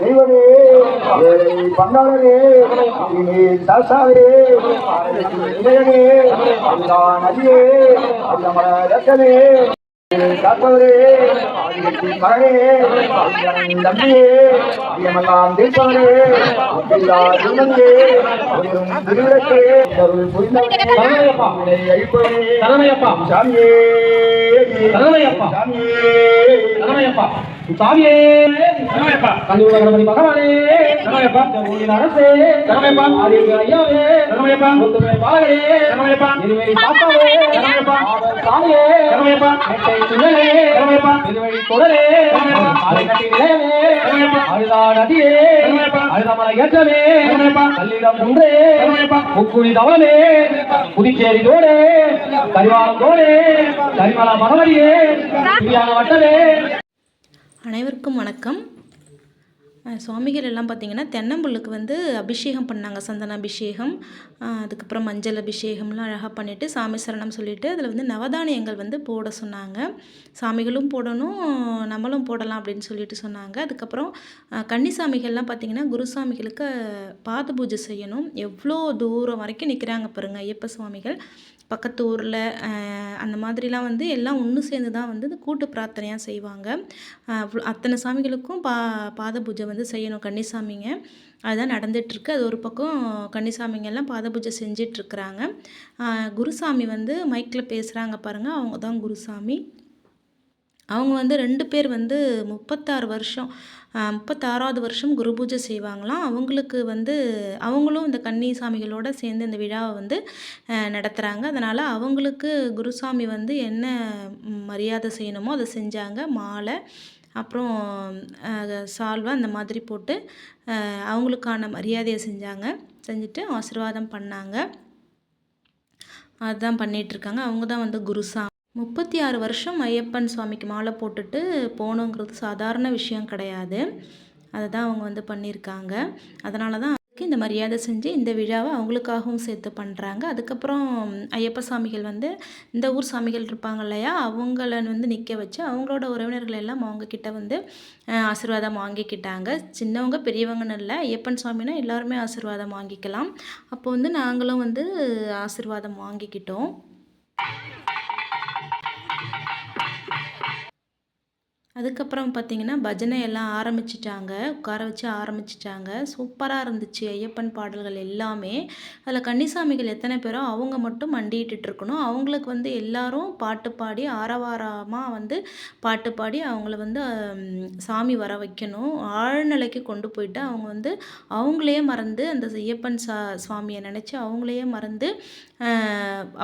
தெய்வமே பண்டாளரே தாசாவே நதியே ரத்தமே காப்பவரே மகனே தம்பியே எல்லாம் தீர்ப்பவரே திருமணியே திருவிழக்கே சாமியே சாமியே கல்லூரி கணபதி பகவானே அரசே ஐயாவே பாலகரே இருவழி பாப்பாவே சாமியே சுழலே குடலே அழுதா நதியே அழுதமலை ஏற்றமே கல்லிடம் குன்றே முக்குழி தவளமே புதுச்சேரி தோடே கரிவாலம் தோடே கரிமலா மகவரியே வட்டமே. அனைவருக்கும் வணக்கம். சுவாமிகள் எல்லாம் பார்த்திங்கன்னா தென்னம்புல்லுக்கு வந்து அபிஷேகம் பண்ணாங்க, சந்தன அபிஷேகம், அதுக்கப்புறம் மஞ்சள் அபிஷேகம்லாம் அழகாக பண்ணிவிட்டு சாமி சரணம் சொல்லிவிட்டு அதில் வந்து நவதானியங்கள் வந்து போட சொன்னாங்க. சாமிகளும் போடணும், நம்மளும் போடலாம் அப்படின்னு சொல்லிட்டு சொன்னாங்க. அதுக்கப்புறம் கன்னிசாமிகள்லாம் பார்த்திங்கன்னா குருசாமிகளுக்கு பாத பூஜை செய்யணும். எவ்வளோ தூரம் வரைக்கும் நிற்கிறாங்க பாருங்கள் ஐயப்ப சுவாமிகள். பக்கத்து ஊரில் அந்த மாதிரிலாம் வந்து எல்லாம் ஒன்று சேர்ந்து தான் வந்து கூட்டு பிரார்த்தனையாக செய்வாங்க. அத்தனை சாமிகளுக்கும் பாத பூஜை வந்து செய்யணும் கன்னிசாமிங்க. அதுதான் நடந்துகிட்ருக்கு. அது ஒரு பக்கம் கன்னிசாமிங்கெல்லாம் பாத பூஜை செஞ்சிட்ருக்குறாங்க. குருசாமி வந்து மைக்கில் பேசுகிறாங்க பாருங்கள், அவங்க தான் குருசாமி. அவங்க வந்து 2 பேர் வந்து 36வது வருஷம் குரு பூஜை செய்வாங்களாம். அவங்களுக்கு வந்து அவங்களும் இந்த கன்னிசாமிகளோடு சேர்ந்து இந்த விழாவை வந்து நடத்துகிறாங்க. அதனால் அவங்களுக்கு குருசாமி வந்து என்ன மரியாதை செய்யணுமோ அதை செஞ்சாங்க. மாலை அப்புறம் சால்வை அந்த மாதிரி போட்டு அவங்களுக்கான மரியாதையை செஞ்சுட்டு ஆசீர்வாதம் பண்ணாங்க. அதுதான் பண்ணிகிட்ருக்காங்க. அவங்க தான் வந்து குருசாமி. 36 வருஷம் ஐயப்பன் சுவாமிக்கு மாலை போட்டுட்டு போகணுங்கிறது சாதாரண விஷயம் கிடையாது. அதை தான் அவங்க வந்து பண்ணியிருக்காங்க. அதனால தான் இந்த மரியாதை செஞ்சு இந்த விழாவை அவங்களுக்காகவும் சேர்த்து பண்ணுறாங்க. அதுக்கப்புறம் ஐயப்ப சாமிகள் வந்து இந்த ஊர் சாமிகள் இருப்பாங்க இல்லையா, அவங்கள வந்து நிற்க வச்சு அவங்களோட உறவினர்கள் எல்லாம் அவங்கக்கிட்ட வந்து ஆசீர்வாதம் வாங்கிக்கிட்டாங்க. சின்னவங்க பெரியவங்கன்னு இல்லை, ஐயப்பன் சுவாமினா எல்லாருமே ஆசீர்வாதம் வாங்கிக்கலாம். அப்போ வந்து நாங்களும் வந்து ஆசீர்வாதம் வாங்கிக்கிட்டோம். அதுக்கப்புறம் பார்த்திங்கன்னா பஜனை எல்லாம் ஆரம்பிச்சிட்டாங்க, உட்கார வச்சு ஆரம்பிச்சிட்டாங்க. சூப்பராக இருந்துச்சு ஐயப்பன் பாடல்கள் எல்லாமே. அதில் கன்னிசாமிகள் எத்தனை பேரோ அவங்க மட்டும் மண்டிட்டுருக்கணும். அவங்களுக்கு வந்து எல்லாரும் பாட்டு பாடி ஆரவாரமாக வந்து பாட்டு பாடி அவங்கள வந்து சாமி வர வைக்கணும். ஆழ்நிலைக்கு கொண்டு போயிட்டு அவங்க வந்து அவங்களையே மறந்து அந்த ஐயப்பன் சுவாமியை நினச்சி அவங்களையே மறந்து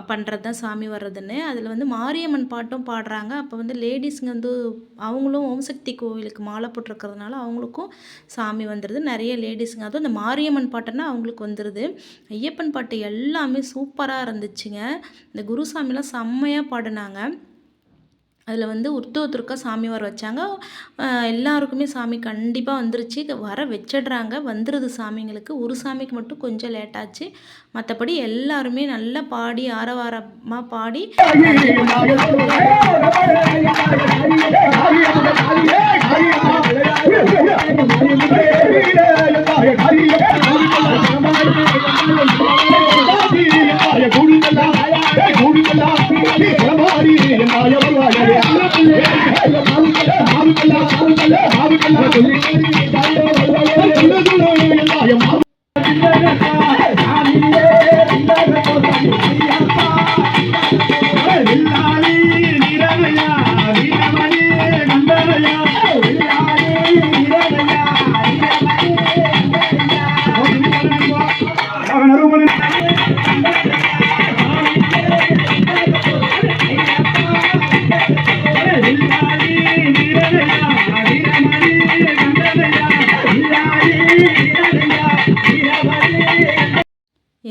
பண்ணுறது தான் சாமி வர்றதுன்னு. அதில் வந்து மாரியம்மன் பாட்டும் பாடுறாங்க. அப்போ வந்து லேடிஸுங்க வந்து அவங்களும் ஓம் சக்தி கோவிலுக்கு மாலை போட்டிருக்கிறதுனால அவங்களுக்கும் சாமி வந்துடுது. நிறைய லேடிஸுங்க அதுவும் இந்த மாரியம்மன் பாட்டுன்னா அவங்களுக்கு வந்துடுது. ஐயப்பன் பாட்டு எல்லாமே சூப்பராக இருந்துச்சுங்க. இந்த குருசாமிலாம் செம்மையாக பாடினாங்க. அதில் வந்து ஒருத்தருக்கா சாமி வர வச்சாங்க. எல்லாருக்குமே சாமி கண்டிப்பாக வந்துருச்சு. வர வச்சிடுறாங்க, வந்துடுது சாமிங்களுக்கு. ஒரு சாமிக்கு மட்டும் கொஞ்சம் லேட்டாச்சு. மற்றபடி எல்லாருமே நல்லா பாடி ஆரவாரமாக பாடி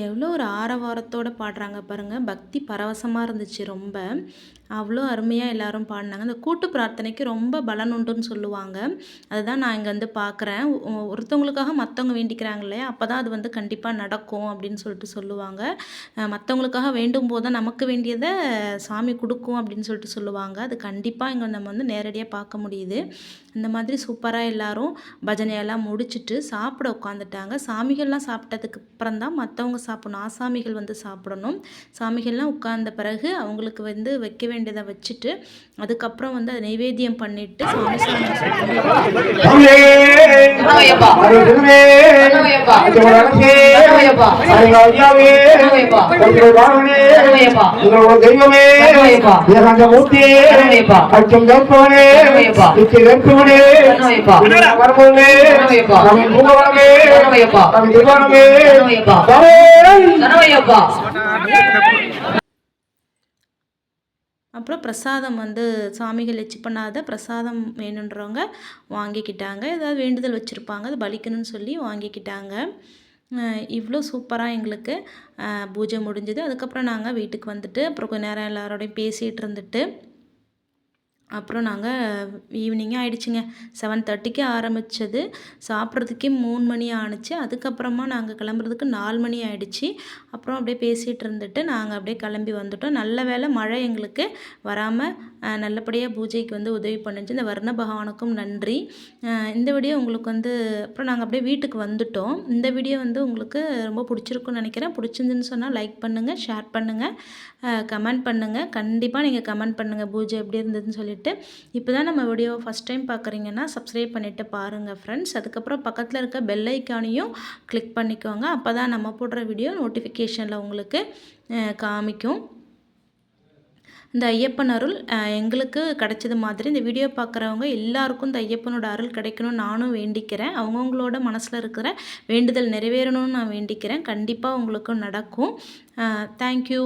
எவ்வளோ ஒரு ஆரவாரத்தோடு பாடுறாங்க பாருங்கள். பக்தி பரவசமாக இருந்துச்சு ரொம்ப. அவ்வளோ அருமையாக எல்லாரும் பாடினாங்க. அந்த கூட்டு பிரார்த்தனைக்கு ரொம்ப பலன் உண்டுன்னு சொல்லுவாங்க. அதுதான் நான் இங்கே வந்து பார்க்குறேன். ஒருத்தவங்களுக்காக மற்றவங்க வேண்டிக்கிறாங்க இல்லையா, அப்போ தான் அது வந்து கண்டிப்பாக நடக்கும் அப்படின்னு சொல்லிட்டு சொல்லுவாங்க. மற்றவங்களுக்காக வேண்டும் போது தான் நமக்கு வேண்டியதை சாமி கொடுக்கும் அப்படின்னு சொல்லிட்டு சொல்லுவாங்க. அது கண்டிப்பாக இங்கே நம்ம வந்து நேரடியாக பார்க்க முடியுது. இந்த மாதிரி சூப்பராக எல்லாரும் பஜனையெல்லாம் முடிச்சுட்டு சாப்பிட உட்காந்துட்டாங்க. சாமிகள்லாம் சாப்பிட்டதுக்கு அப்புறம் தான் மற்றவங்க சாப்பிடணும். ஆசாமிகள் வந்து சாப்பிடணும். சாமிகள்லாம் உட்கார்ந்த பிறகு அவங்களுக்கு வந்து வைக்க வேண்டியதை வச்சுட்டு அதுக்கப்புறம் வந்து அதை நைவேத்தியம் பண்ணிட்டு சாமி அப்புறம் பிரசாதம் வந்து சாமிகள் எச்சு பண்ணாத பிரசாதம் வேணுன்றவங்க வாங்கிக்கிட்டாங்க. ஏதாவது வேண்டுதல் வச்சுருப்பாங்க, அது பலிக்கணும்னு சொல்லி வாங்கிக்கிட்டாங்க. இவ்வளோ சூப்பராக எங்களுக்கு பூஜை முடிஞ்சுது. அதுக்கப்புறம் நாங்கள் வீட்டுக்கு வந்துட்டு அப்புறம் கொஞ்ச நேரம் எல்லாரோடையும் பேசிகிட்டு இருந்துட்டு அப்புறம் நாங்கள் ஈவினிங்கே ஆகிடுச்சிங்க. 7:30க்கு ஆரம்பித்தது, சாப்பிட்றதுக்கே 3 மணி ஆணுச்சு. அதுக்கப்புறமா நாங்கள் கிளம்புறதுக்கு 4 மணி ஆகிடுச்சி. அப்புறம் அப்படியே பேசிகிட்டு இருந்துட்டு நாங்கள் அப்படியே கிளம்பி வந்துட்டோம். நல்ல வேளை மழை எங்களுக்கு வராமல் நல்லபடியாக பூஜைக்கு வந்து உதவி பண்ணுச்சு. இந்த வர்ண பகவானுக்கும் நன்றி. இந்த வீடியோ உங்களுக்கு வந்து அப்புறம் நாங்கள் அப்படியே வீட்டுக்கு வந்துட்டோம். இந்த வீடியோ வந்து உங்களுக்கு ரொம்ப பிடிச்சிருக்குன்னு நினைக்கிறேன். பிடிச்சிருந்துன்னு சொன்னால் லைக் பண்ணுங்கள், ஷேர் பண்ணுங்கள், கமெண்ட் பண்ணுங்கள். கண்டிப்பாக நீங்கள் கமெண்ட் பண்ணுங்கள் பூஜை எப்படி இருந்ததுன்னு சொல்லிட்டு. இப்போ தான் நம்ம வீடியோவை ஃபஸ்ட் டைம் பார்க்குறீங்கன்னா சப்ஸ்கிரைப் பண்ணிவிட்டு பாருங்கள் ஃப்ரெண்ட்ஸ். அதுக்கப்புறம் பக்கத்தில் இருக்க பெல் ஐக்கானையும் கிளிக் பண்ணிக்கோங்க. அப்போ தான் நம்ம போடுற வீடியோ நோட்டிஃபிகேஷனில் உங்களுக்கு காமிக்கும். இந்த ஐயப்பன் அருள் எங்களுக்கு கிடைச்சது மாதிரி இந்த வீடியோ பார்க்குறவங்க எல்லாருக்கும் இந்த ஐயப்பனோட அருள் கிடைக்கணும்னு நானும் வேண்டிக்கிறேன். அவங்கவுங்களோட மனசில் இருக்கிற வேண்டுதல் நிறைவேறணும்னு நான் வேண்டிக்கிறேன். கண்டிப்பாக உங்களுக்கும் நடக்கும். தேங்க்யூ.